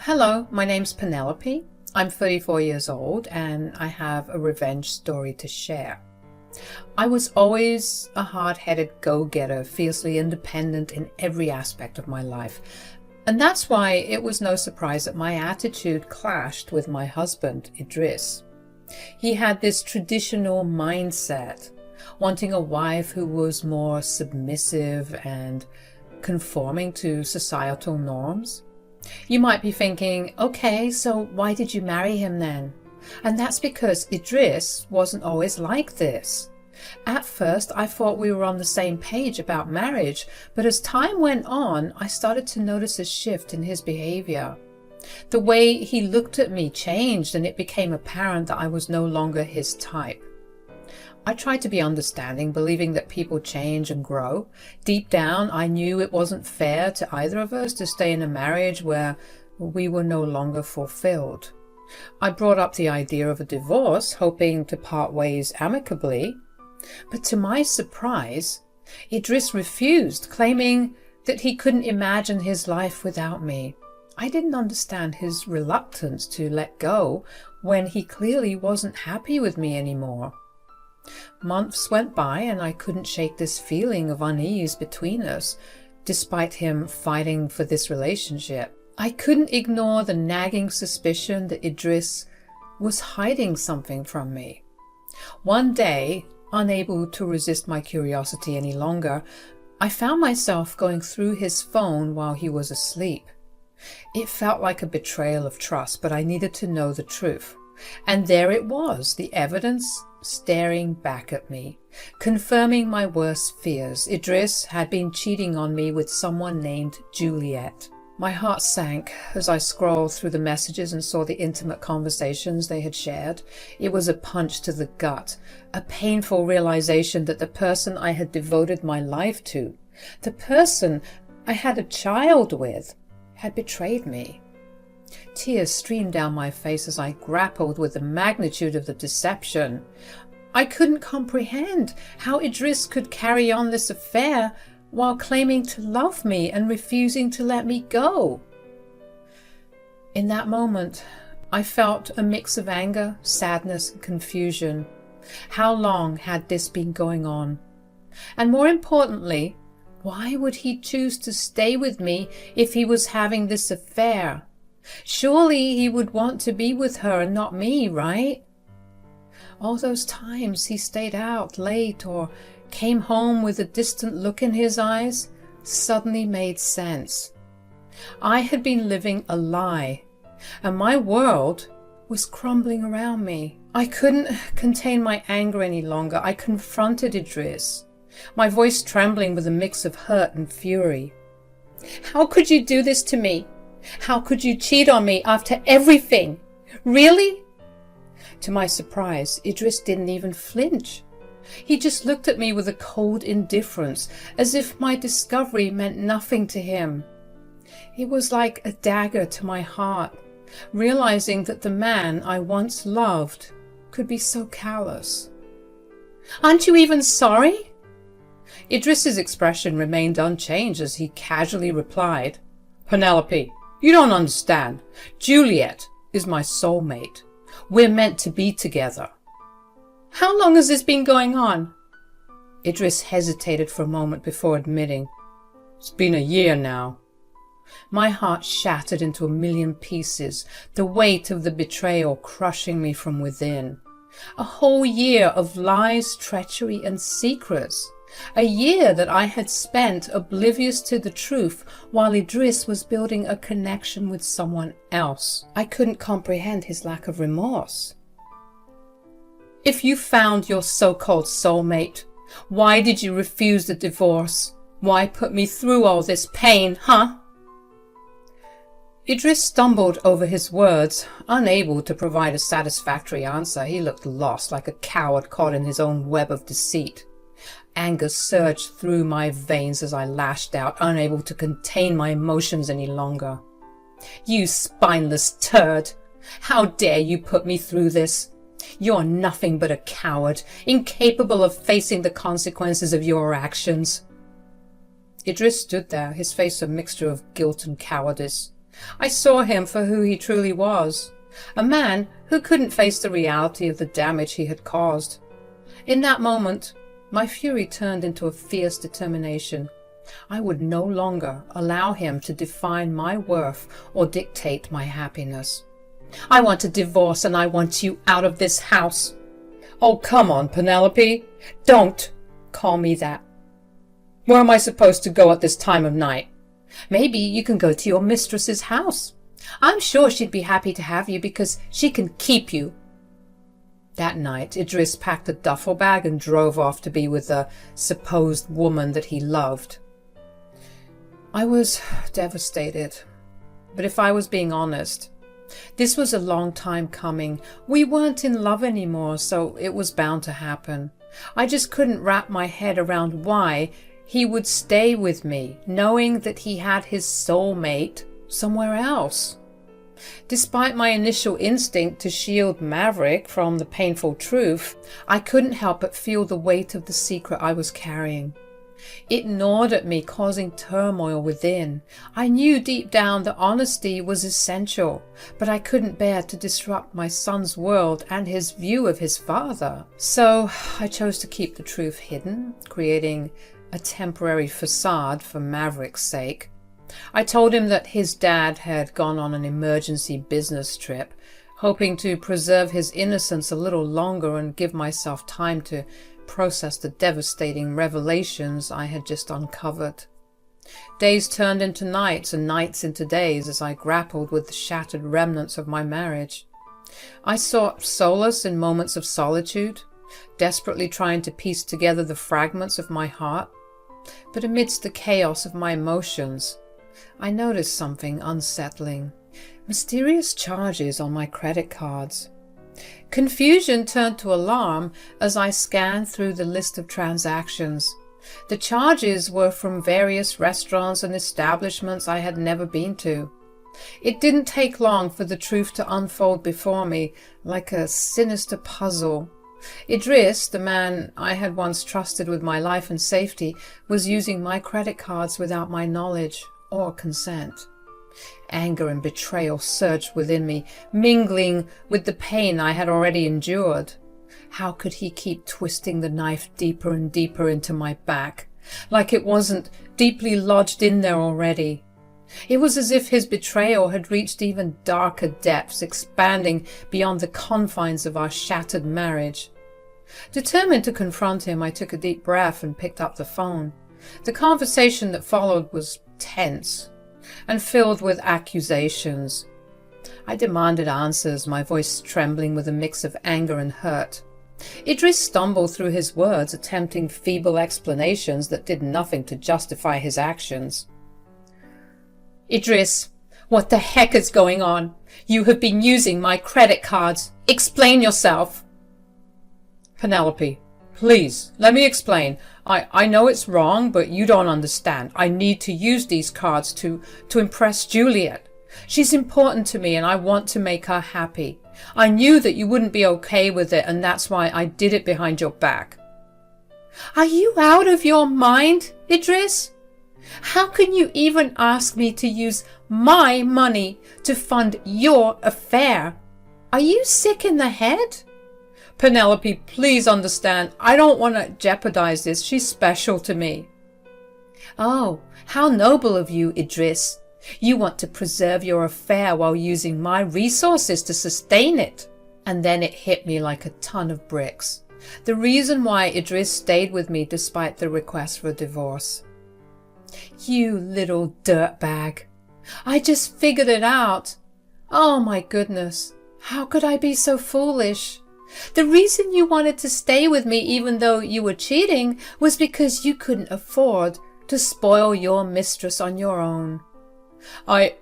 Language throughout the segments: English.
Hello, my name's Penelope. I'm 34 years old and I have a revenge story to share. I was always a hard-headed go-getter, fiercely independent in every aspect of my life. And that's why it was no surprise that my attitude clashed with my husband, Idris. He had this traditional mindset, wanting a wife who was more submissive and conforming to societal norms. You might be thinking, okay, so why did you marry him then? And that's because Idris wasn't always like this. At first, I thought we were on the same page about marriage, but as time went on, I started to notice a shift in his behavior. The way he looked at me changed, and it became apparent that I was no longer his type. I tried to be understanding, believing that people change and grow. Deep down, I knew it wasn't fair to either of us to stay in a marriage where we were no longer fulfilled. I brought up the idea of a divorce, hoping to part ways amicably. But to my surprise, Idris refused, claiming that he couldn't imagine his life without me. I didn't understand his reluctance to let go when he clearly wasn't happy with me anymore. Months went by and I couldn't shake this feeling of unease between us, despite him fighting for this relationship. I couldn't ignore the nagging suspicion that Idris was hiding something from me. One day, unable to resist my curiosity any longer, I found myself going through his phone while he was asleep. It felt like a betrayal of trust, but I needed to know the truth. And there it was, the evidence staring back at me, confirming my worst fears. Idris had been cheating on me with someone named Juliet. My heart sank as I scrolled through the messages and saw the intimate conversations they had shared. It was a punch to the gut, a painful realization that the person I had devoted my life to, the person I had a child with, had betrayed me. Tears streamed down my face as I grappled with the magnitude of the deception. I couldn't comprehend how Idris could carry on this affair while claiming to love me and refusing to let me go. In that moment, I felt a mix of anger, sadness, and confusion. How long had this been going on? And more importantly, why would he choose to stay with me if he was having this affair? Surely he would want to be with her and not me, right? All those times he stayed out late or came home with a distant look in his eyes suddenly made sense. I had been living a lie, and my world was crumbling around me. I couldn't contain my anger any longer. I confronted Idris, my voice trembling with a mix of hurt and fury. How could you do this to me? How could you cheat on me after everything? Really? To my surprise, Idris didn't even flinch. He just looked at me with a cold indifference, as if my discovery meant nothing to him. It was like a dagger to my heart, realizing that the man I once loved could be so callous. Aren't you even sorry? Idris's expression remained unchanged as he casually replied, Penelope, you don't understand. Juliet is my soulmate. We're meant to be together. How long has this been going on? Idris hesitated for a moment before admitting, It's been a year now. My heart shattered into a million pieces, the weight of the betrayal crushing me from within. A whole year of lies, treachery, and secrets. A year that I had spent oblivious to the truth while Idris was building a connection with someone else. I couldn't comprehend his lack of remorse. If you found your so-called soulmate, why did you refuse the divorce? Why put me through all this pain, huh? Idris stumbled over his words, unable to provide a satisfactory answer. He looked lost, like a coward caught in his own web of deceit. Anger surged through my veins as I lashed out, unable to contain my emotions any longer. You spineless turd! How dare you put me through this? You're nothing but a coward, incapable of facing the consequences of your actions. Idris stood there, his face a mixture of guilt and cowardice. I saw him for who he truly was, a man who couldn't face the reality of the damage he had caused. In that moment, my fury turned into a fierce determination. I would no longer allow him to define my worth or dictate my happiness. I want a divorce, and I want you out of this house. Oh, come on, Penelope. Don't call me that. Where am I supposed to go at this time of night? Maybe you can go to your mistress's house. I'm sure she'd be happy to have you because she can keep you. That night, Idris packed a duffel bag and drove off to be with the supposed woman that he loved. I was devastated, but if I was being honest, this was a long time coming. We weren't in love anymore, so it was bound to happen. I just couldn't wrap my head around why he would stay with me, knowing that he had his soulmate somewhere else. Despite my initial instinct to shield Maverick from the painful truth, I couldn't help but feel the weight of the secret I was carrying. It gnawed at me, causing turmoil within. I knew deep down that honesty was essential, but I couldn't bear to disrupt my son's world and his view of his father. So I chose to keep the truth hidden, creating a temporary facade for Maverick's sake. I told him that his dad had gone on an emergency business trip, hoping to preserve his innocence a little longer and give myself time to process the devastating revelations I had just uncovered. Days turned into nights and nights into days as I grappled with the shattered remnants of my marriage. I sought solace in moments of solitude, desperately trying to piece together the fragments of my heart. But amidst the chaos of my emotions, I noticed something unsettling: mysterious charges on my credit cards. Confusion turned to alarm as I scanned through the list of transactions. The charges were from various restaurants and establishments I had never been to. It didn't take long for the truth to unfold before me like a sinister puzzle. Idris, the man I had once trusted with my life and safety, was using my credit cards without my knowledge or consent. Anger and betrayal surged within me, mingling with the pain I had already endured. How could he keep twisting the knife deeper and deeper into my back, like it wasn't deeply lodged in there already? It was as if his betrayal had reached even darker depths, expanding beyond the confines of our shattered marriage. Determined to confront him, I took a deep breath and picked up the phone. The conversation that followed was tense and filled with accusations. I demanded answers, my voice trembling with a mix of anger and hurt. Idris stumbled through his words, attempting feeble explanations that did nothing to justify his actions. Idris, what the heck is going on? You have been using my credit cards. Explain yourself. Penelope, please, let me explain. I know it's wrong, but you don't understand. I need to use these cards to impress Juliet. She's important to me and I want to make her happy. I knew that you wouldn't be okay with it, and that's why I did it behind your back. Are you out of your mind, Idris? How can you even ask me to use my money to fund your affair? Are you sick in the head? Penelope, please understand. I don't want to jeopardize this. She's special to me. Oh, how noble of you, Idris. You want to preserve your affair while using my resources to sustain it. And then it hit me like a ton of bricks. The reason why Idris stayed with me despite the request for a divorce. You little dirtbag. I just figured it out. Oh my goodness. How could I be so foolish? The reason you wanted to stay with me even though you were cheating was because you couldn't afford to spoil your mistress on your own. I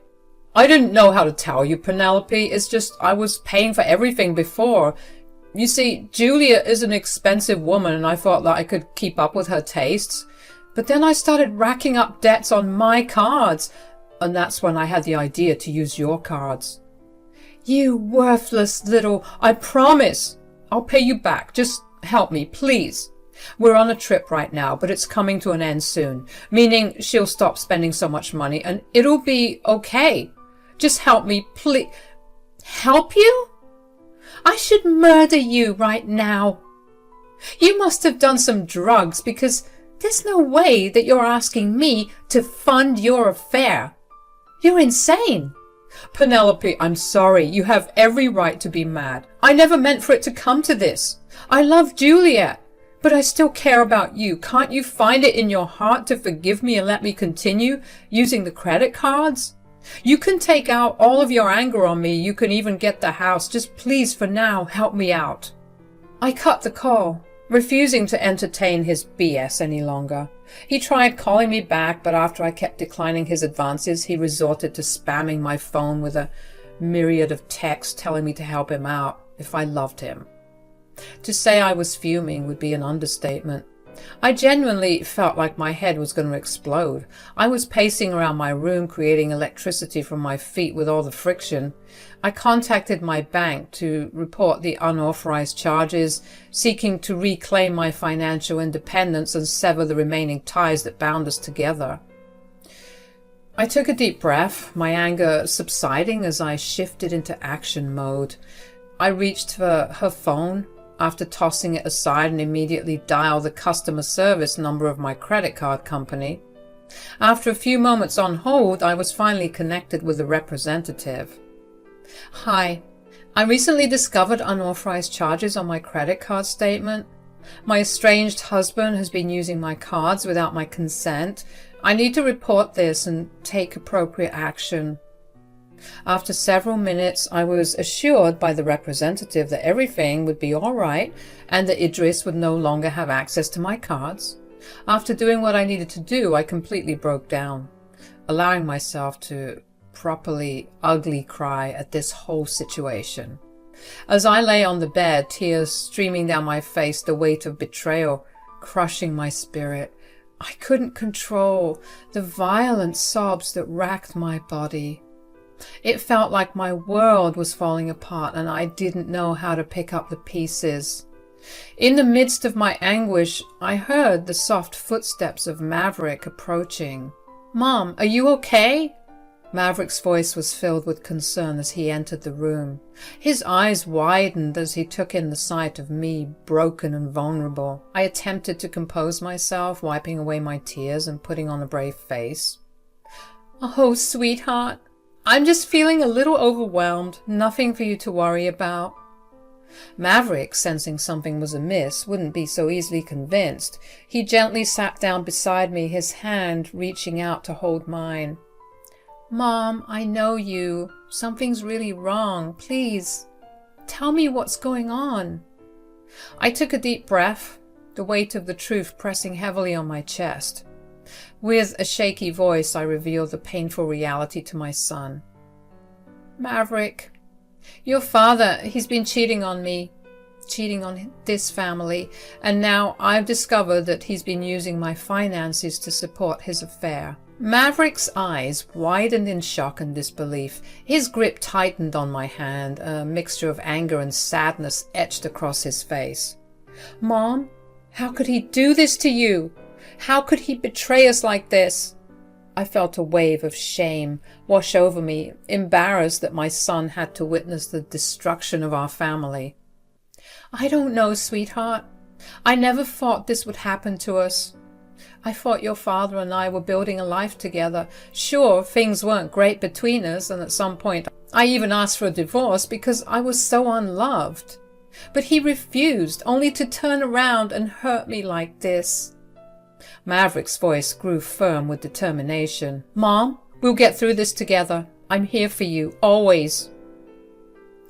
didn't know how to tell you, Penelope. It's just I was paying for everything before. You see, Julia is an expensive woman and I thought that I could keep up with her tastes. But then I started racking up debts on my cards, and that's when I had the idea to use your cards. You worthless little... I promise I'll pay you back. Just help me, please. We're on a trip right now, but it's coming to an end soon, meaning she'll stop spending so much money and it'll be okay. Just help me, please. Help you? I should murder you right now. You must have done some drugs, because there's no way that you're asking me to fund your affair. You're insane. Penelope, I'm sorry. You have every right to be mad. I never meant for it to come to this. I love Juliet, but I still care about you. Can't you find it in your heart to forgive me and let me continue using the credit cards? You can take out all of your anger on me. You can even get the house. Just please, for now, help me out. I cut the call, refusing to entertain his BS any longer. He tried calling me back, but after I kept declining his advances, he resorted to spamming my phone with a myriad of texts telling me to help him out if I loved him. To say I was fuming would be an understatement. I genuinely felt like my head was going to explode. I was pacing around my room, creating electricity from my feet with all the friction. I contacted my bank to report the unauthorized charges, seeking to reclaim my financial independence and sever the remaining ties that bound us together. I took a deep breath, my anger subsiding as I shifted into action mode. I reached for her phone, after tossing it aside, and immediately dialed the customer service number of my credit card company. After a few moments on hold, I was finally connected with a representative. Hi, I recently discovered unauthorized charges on my credit card statement. My estranged husband has been using my cards without my consent. I need to report this and take appropriate action. After several minutes, I was assured by the representative that everything would be all right and that Idris would no longer have access to my cards. After doing what I needed to do, I completely broke down, allowing myself to properly ugly cry at this whole situation. As I lay on the bed, tears streaming down my face, the weight of betrayal crushing my spirit, I couldn't control the violent sobs that racked my body. It felt like my world was falling apart and I didn't know how to pick up the pieces. In the midst of my anguish, I heard the soft footsteps of Maverick approaching. "Mom, are you okay?" Maverick's voice was filled with concern as he entered the room. His eyes widened as he took in the sight of me, broken and vulnerable. I attempted to compose myself, wiping away my tears and putting on a brave face. "Oh, sweetheart, I'm just feeling a little overwhelmed. Nothing for you to worry about." Maverick, sensing something was amiss, wouldn't be so easily convinced. He gently sat down beside me, his hand reaching out to hold mine. "Mom, I know you. Something's really wrong. Please, tell me what's going on." I took a deep breath, the weight of the truth pressing heavily on my chest. With a shaky voice, I revealed the painful reality to my son. "Maverick, your father, he's been cheating on me, cheating on this family, and now I've discovered that he's been using my finances to support his affair." Maverick's eyes widened in shock and disbelief. His grip tightened on my hand, a mixture of anger and sadness etched across his face. "Mom, how could he do this to you? How could he betray us like this?" I felt a wave of shame wash over me, embarrassed that my son had to witness the destruction of our family. "I don't know, sweetheart. I never thought this would happen to us. I thought your father and I were building a life together. Sure, things weren't great between us, and at some point I even asked for a divorce because I was so unloved. But he refused, only to turn around and hurt me like this." Maverick's voice grew firm with determination. "Mom, we'll get through this together. I'm here for you, always."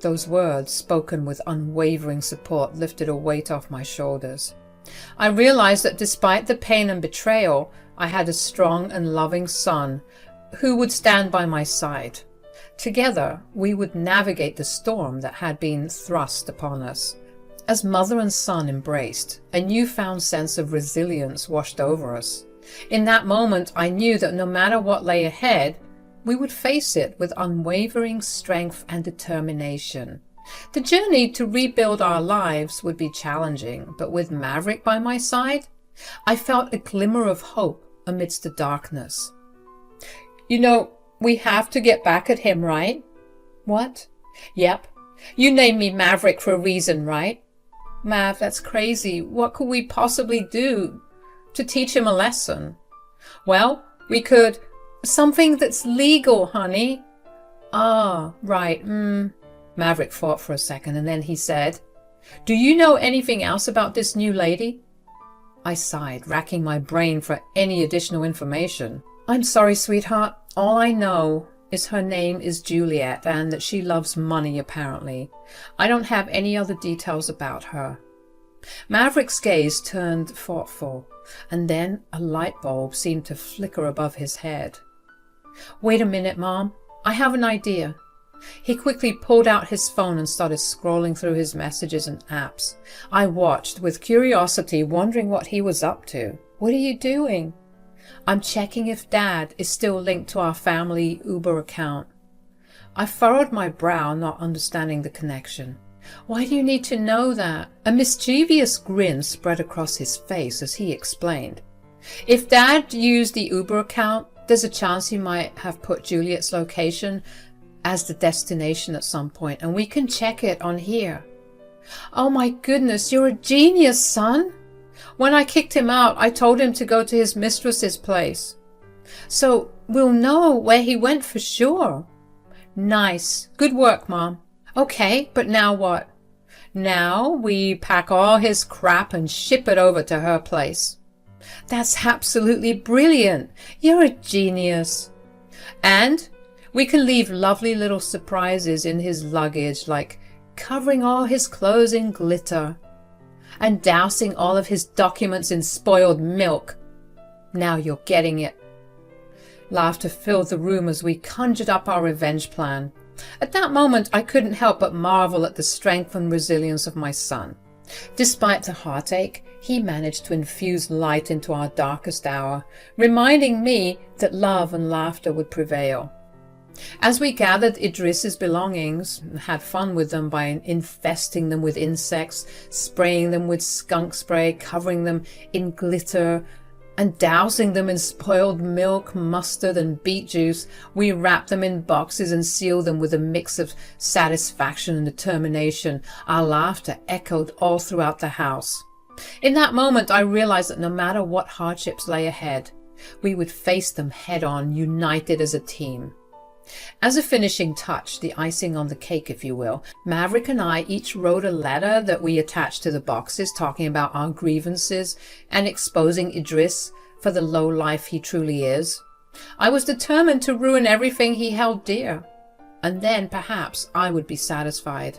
Those words, spoken with unwavering support, lifted a weight off my shoulders. I realized that despite the pain and betrayal, I had a strong and loving son who would stand by my side. Together, we would navigate the storm that had been thrust upon us. As mother and son embraced, a newfound sense of resilience washed over us. In that moment, I knew that no matter what lay ahead, we would face it with unwavering strength and determination. The journey to rebuild our lives would be challenging, but with Maverick by my side, I felt a glimmer of hope amidst the darkness. "You know, We have to get back at him, right? What? Yep. You named me Maverick for a reason, right? Mav, that's crazy. What could we possibly do to teach him a lesson? Well, we could... Something that's legal, honey. Ah, right. Maverick thought for a second, and then he said, Do you know anything else about this new lady? I sighed, racking my brain for any additional information. I'm sorry, sweetheart. All I know is her name is Juliet and that she loves money, apparently. I don't have any other details about her. Maverick's gaze turned thoughtful, and then a light bulb seemed to flicker above his head. Wait a minute, Mom. I have an idea. He quickly pulled out his phone and started scrolling through his messages and apps. I watched with curiosity, wondering what he was up to. What are you doing? I'm checking if Dad is still linked to our family Uber account. I furrowed my brow, not understanding the connection. Why do you need to know that? A mischievous grin spread across his face as he explained. If Dad used the Uber account, there's a chance he might have put Juliet's location as the destination at some point, and we can check it on here. Oh my goodness, you're a genius, son! When I kicked him out, I told him to go to his mistress's place. So we'll know where he went for sure. Nice. Good work, Mom. Okay, but now what? Now we pack all his crap and ship it over to her place. That's absolutely brilliant. You're a genius. And we can leave lovely little surprises in his luggage, like covering all his clothes in glitter and dousing all of his documents in spoiled milk. Now you're getting it. Laughter filled the room as we conjured up our revenge plan. At that moment, I couldn't help but marvel at the strength and resilience of my son. Despite the heartache, he managed to infuse light into our darkest hour, reminding me that love and laughter would prevail. As we gathered Idris's belongings and had fun with them by infesting them with insects, spraying them with skunk spray, covering them in glitter, and dousing them in spoiled milk, mustard, and beet juice, we wrapped them in boxes and sealed them with a mix of satisfaction and determination. Our laughter echoed all throughout the house. In that moment, I realized that no matter what hardships lay ahead, we would face them head-on, united as a team. As a finishing touch, the icing on the cake, if you will, Maverick and I each wrote a letter that we attached to the boxes, talking about our grievances and exposing Idris for the low life he truly is. I was determined to ruin everything he held dear, and then perhaps I would be satisfied.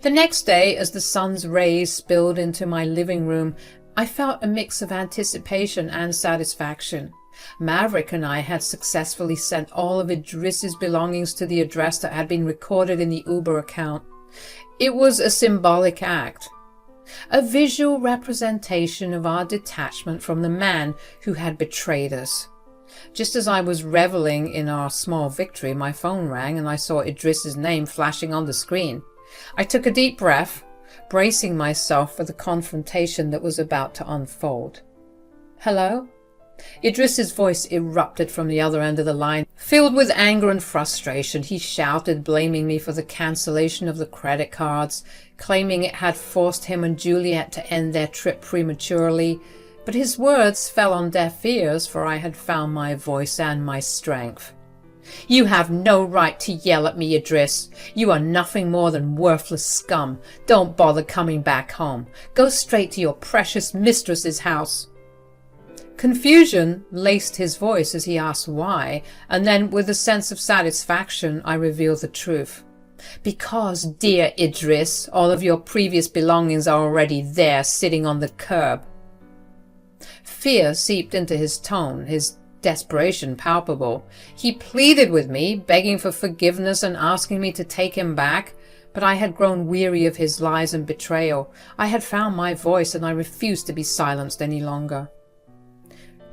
The next day, as the sun's rays spilled into my living room, I felt a mix of anticipation and satisfaction. Maverick and I had successfully sent all of Idris's belongings to the address that had been recorded in the Uber account. It was a symbolic act, a visual representation of our detachment from the man who had betrayed us. Just as I was reveling in our small victory, my phone rang and I saw Idris's name flashing on the screen. I took a deep breath, bracing myself for the confrontation that was about to unfold. Hello? Idris's voice erupted from the other end of the line. Filled with anger and frustration, he shouted, blaming me for the cancellation of the credit cards, claiming it had forced him and Juliet to end their trip prematurely. But his words fell on deaf ears, for I had found my voice and my strength. You have no right to yell at me, Idris. You are nothing more than worthless scum. Don't bother coming back home. Go straight to your precious mistress's house. Confusion laced his voice as he asked why, and then with a sense of satisfaction I revealed the truth. Because, dear Idris, all of your previous belongings are already there, sitting on the curb. Fear seeped into his tone, his desperation palpable. He pleaded with me, begging for forgiveness and asking me to take him back, but I had grown weary of his lies and betrayal. I had found my voice, and I refused to be silenced any longer.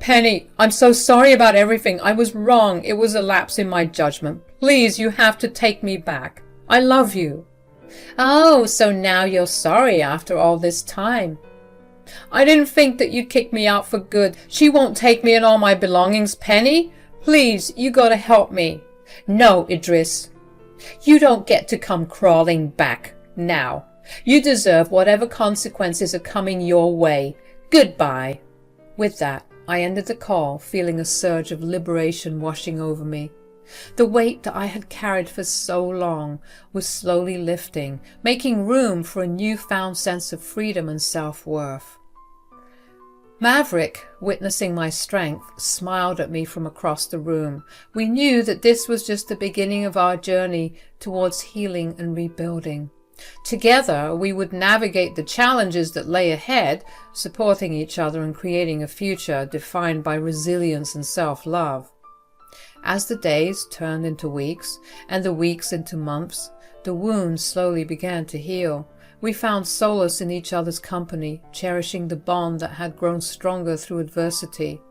Penny, I'm so sorry about everything. I was wrong. It was a lapse in my judgment. Please, you have to take me back. I love you. Oh, so now you're sorry after all this time. I didn't think that you'd kick me out for good. She won't take me and all my belongings, Penny. Please, you gotta help me. No, Idris. You don't get to come crawling back now. You deserve whatever consequences are coming your way. Goodbye. With that, I ended the call, feeling a surge of liberation washing over me. The weight that I had carried for so long was slowly lifting, making room for a newfound sense of freedom and self-worth. Maverick, witnessing my strength, smiled at me from across the room. We knew that this was just the beginning of our journey towards healing and rebuilding. Together, we would navigate the challenges that lay ahead, supporting each other and creating a future defined by resilience and self-love. As the days turned into weeks and the weeks into months, the wounds slowly began to heal. We found solace in each other's company, cherishing the bond that had grown stronger through adversity.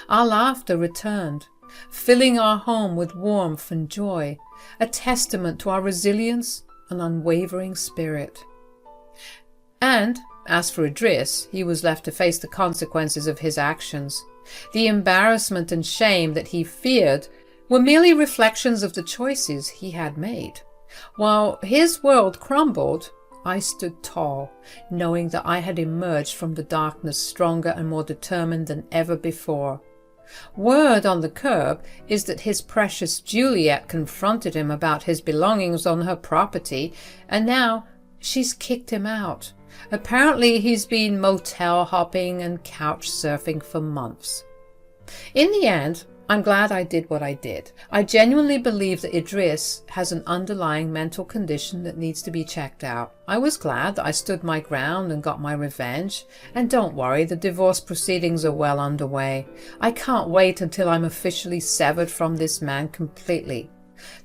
Our laughter returned, filling our home with warmth and joy, a testament to our resilience and unwavering spirit. And as for Idris, he was left to face the consequences of his actions. The embarrassment and shame that he feared were merely reflections of the choices he had made. While his world crumbled, I stood tall, knowing that I had emerged from the darkness stronger and more determined than ever before. Word on the curb is that his precious Juliet confronted him about his belongings on her property, and now she's kicked him out. Apparently he's been motel hopping and couch surfing for months. In the end, I'm glad I did what I did. I genuinely believe that Idris has an underlying mental condition that needs to be checked out. I was glad that I stood my ground and got my revenge. And don't worry, the divorce proceedings are well underway. I can't wait until I'm officially severed from this man completely.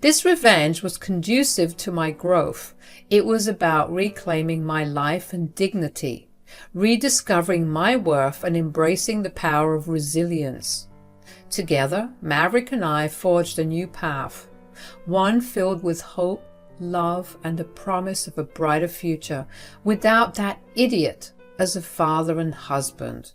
This revenge was conducive to my growth. It was about reclaiming my life and dignity, rediscovering my worth and embracing the power of resilience. Together, Maverick and I forged a new path, one filled with hope, love, and a promise of a brighter future, without that idiot as a father and husband.